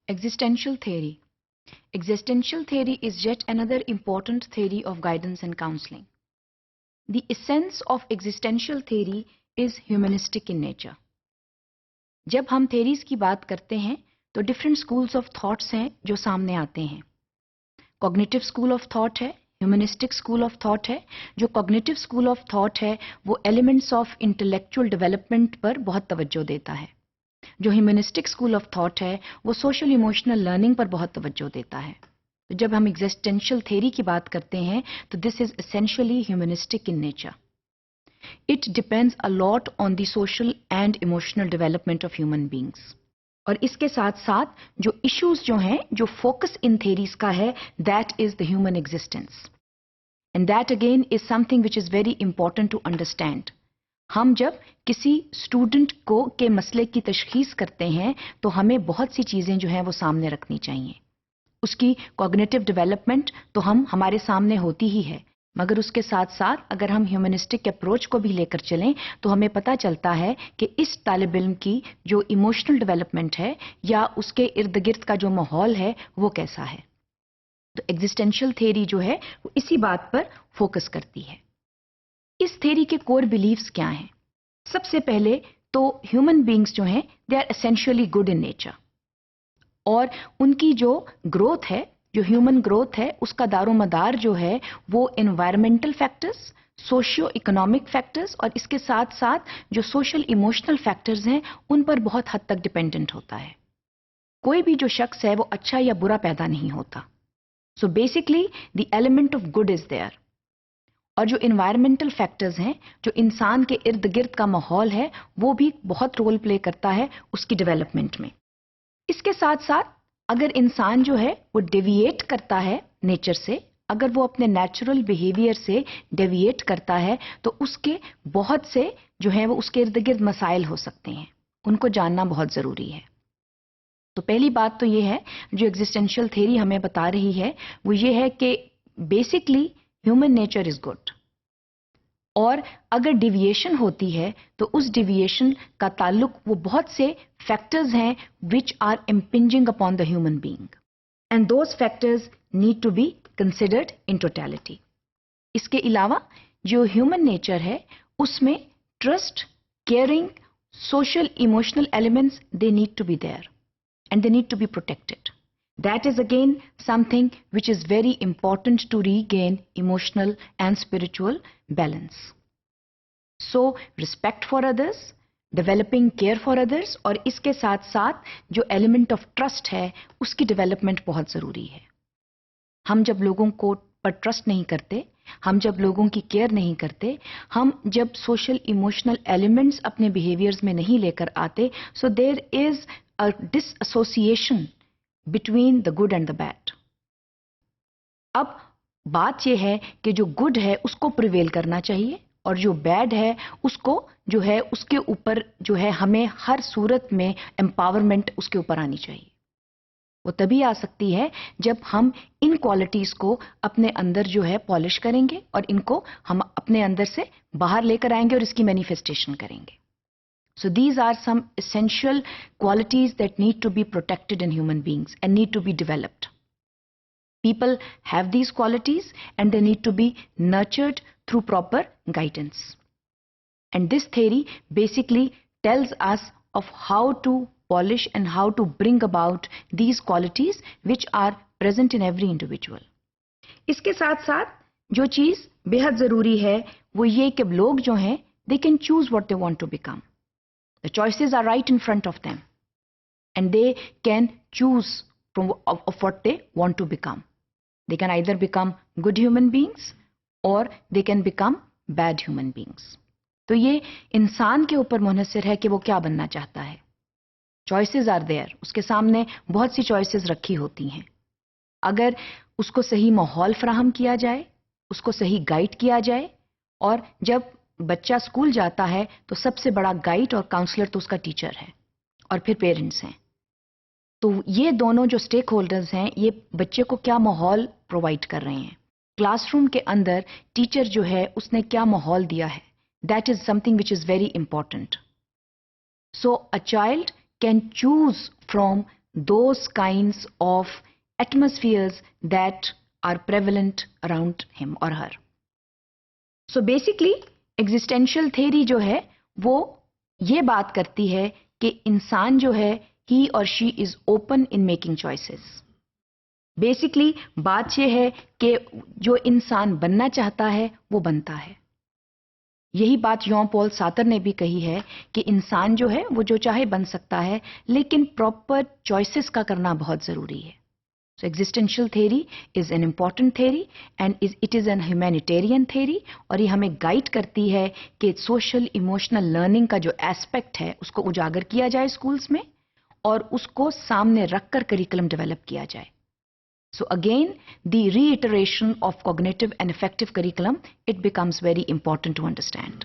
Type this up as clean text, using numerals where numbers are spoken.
Existential theory. Existential theory is yet another important theory of guidance and counseling. The essence of existential theory is humanistic in nature. جب ہم theories کی بات کرتے ہیں تو different schools of thoughts ہیں جو سامنے آتے ہیں. Cognitive school of thought ہے, humanistic school of thought ہے. جو cognitive school of thought ہے وہ elements of intellectual development پر بہت توجہ دیتا ہے. جو ہیومنسٹک اسکول آف تھاٹ ہے وہ سوشل ایموشنل لرننگ پر بہت توجہ دیتا ہے. تو جب ہم ایگزسٹینشل تھیوری کی بات کرتے ہیں تو this is essentially humanistic in nature. It depends a lot on the social and emotional development of human beings. اور اس کے ساتھ ساتھ جو ایشوز جو ہیں جو فوکس ان تھیریز کا ہے that is the human existence. And that again is something which is very important to understand. ہم جب کسی اسٹوڈنٹ کو کے مسئلے کی تشخیص کرتے ہیں تو ہمیں بہت سی چیزیں جو ہیں وہ سامنے رکھنی چاہیے. اس کی کوگنیٹو ڈیولپمنٹ تو ہمارے سامنے ہوتی ہی ہے، مگر اس کے ساتھ ساتھ اگر ہم ہیومنسٹک اپروچ کو بھی لے کر چلیں تو ہمیں پتہ چلتا ہے کہ اس طالب علم کی جو ایموشنل ڈیولپمنٹ ہے یا اس کے ارد گرد کا جو ماحول ہے وہ کیسا ہے. تو ایگزسٹینشل تھیوری جو ہے وہ اسی بات پر فوکس کرتی ہے. اس تھیوری کے کور بلیفز کیا ہیں؟ سب سے پہلے تو ہیومن بینگز جو ہیں they are essentially good in nature, اور ان کی جو گروتھ ہے، جو ہیومن گروتھ ہے، اس کا دار و مدار جو ہے وہ environmental factors, socio economic factors اور اس کے ساتھ ساتھ جو سوشل ایموشنل فیکٹرز ہیں ان پر بہت حد تک ڈپینڈنٹ ہوتا ہے. کوئی بھی جو شخص ہے وہ اچھا یا برا پیدا نہیں ہوتا. So basically the element of good is there. اور جو انوائرمنٹل فیکٹرز ہیں، جو انسان کے ارد گرد کا ماحول ہے، وہ بھی بہت رول پلے کرتا ہے اس کی ڈیولپمنٹ میں. اس کے ساتھ ساتھ اگر انسان جو ہے وہ ڈیویٹ کرتا ہے نیچر سے، اگر وہ اپنے نیچرل بیہیویئر سے ڈیویٹ کرتا ہے تو اس کے بہت سے جو ہیں وہ اس کے ارد گرد مسائل ہو سکتے ہیں. ان کو جاننا بہت ضروری ہے. تو پہلی بات تو یہ ہے جو ایگزسٹینشل تھیوری ہمیں بتا رہی ہے وہ یہ ہے کہ basically human nature is good, اور اگر ڈیویشن ہوتی ہے تو اس ڈیویشن کا تعلق وہ بہت سے فیکٹرز ہیں which are impinging upon the human being, and those factors need to be considered in totality. اس کے علاوہ جو ہیومن نیچر ہے اس میں trust, caring, social emotional elements they need to be there and they need to be protected. That is again something which is very important to regain emotional and spiritual balance. So, respect for others, developing care for others اور اس کے ساتھ ساتھ جو element of trust ہے اس کی development بہت ضروری ہے. ہم جب لوگوں کو پر ٹرسٹ نہیں کرتے، ہم جب لوگوں کی کیئر نہیں کرتے، ہم جب سوشل ایموشنل ایلیمنٹس اپنے بیہیویئرز میں نہیں لے کر آتے، so there is a disassociation between the good and the bad. اب بات یہ ہے کہ جو گڈ ہے اس کو پریویل کرنا چاہیے اور جو بیڈ ہے اس کو جو ہے اس کے اوپر جو ہے ہمیں ہر صورت میں امپاورمنٹ اس کے اوپر آنی چاہیے. وہ تبھی آ سکتی ہے جب ہم ان کوالٹیز کو اپنے اندر جو ہے پالش کریں گے اور ان کو ہم اپنے اندر سے باہر لے کر آئیں گے اور اس کی مینیفیسٹیشن کریں گے. So these are some essential qualities that need to be protected in human beings and need to be developed. People have these qualities and they need to be nurtured through proper guidance. And this theory basically tells us of how to polish and how to bring about these qualities which are present in every individual. اس کے ساتھ ساتھ جو چیز بے حد ضروری ہے وہ یہ کہ لوگ جو ہیں they can choose what they want to become. The choices are right in front of them and they can choose from of what they want to become. They can either become good human beings or they can become bad human beings. تو یہ انسان کے اوپر منحصر ہے کہ وہ کیا بننا چاہتا ہے. Choices are there. اس کے سامنے بہت سی choices رکھی ہوتی ہیں. اگر اس کو صحیح ماحول فراہم کیا جائے، اس کو صحیح گائیڈ کیا جائے، اور جب بچہ اسکول جاتا ہے تو سب سے بڑا گائیڈ اور کاؤنسلر تو اس کا ٹیچر ہے اور پھر پیرنٹس ہیں. تو یہ دونوں جو اسٹیک ہولڈرز ہیں یہ بچے کو کیا ماحول پرووائڈ کر رہے ہیں. کلاس روم کے اندر ٹیچر جو ہے اس نے کیا ماحول دیا ہے، that is something which is very important. So a child can choose from those kinds of atmospheres that are prevalent around him or her. So basically, existential theory جو ہے وہ یہ بات کرتی ہے کہ انسان جو ہے he or she is open in making choices. Basically بات یہ ہے کہ جو انسان بننا چاہتا ہے وہ بنتا ہے. یہی بات جان پال سارتر نے بھی کہی ہے کہ انسان جو ہے وہ جو چاہے بن سکتا ہے لیکن پراپر چوائسز کا کرنا بہت ضروری ہے. So existential theory is an important theory and it is an humanitarian theory, اور یہ ہمیں گائیڈ کرتی ہے کہ سوشل ایموشنل لرننگ کا جو ایسپیکٹ ہے اس کو اجاگر کیا جائے اسکولز میں اور اس کو سامنے رکھ کر کریکولم ڈیولپ کیا جائے. So again, the reiteration of cognitive and effective curriculum, it becomes very important to understand.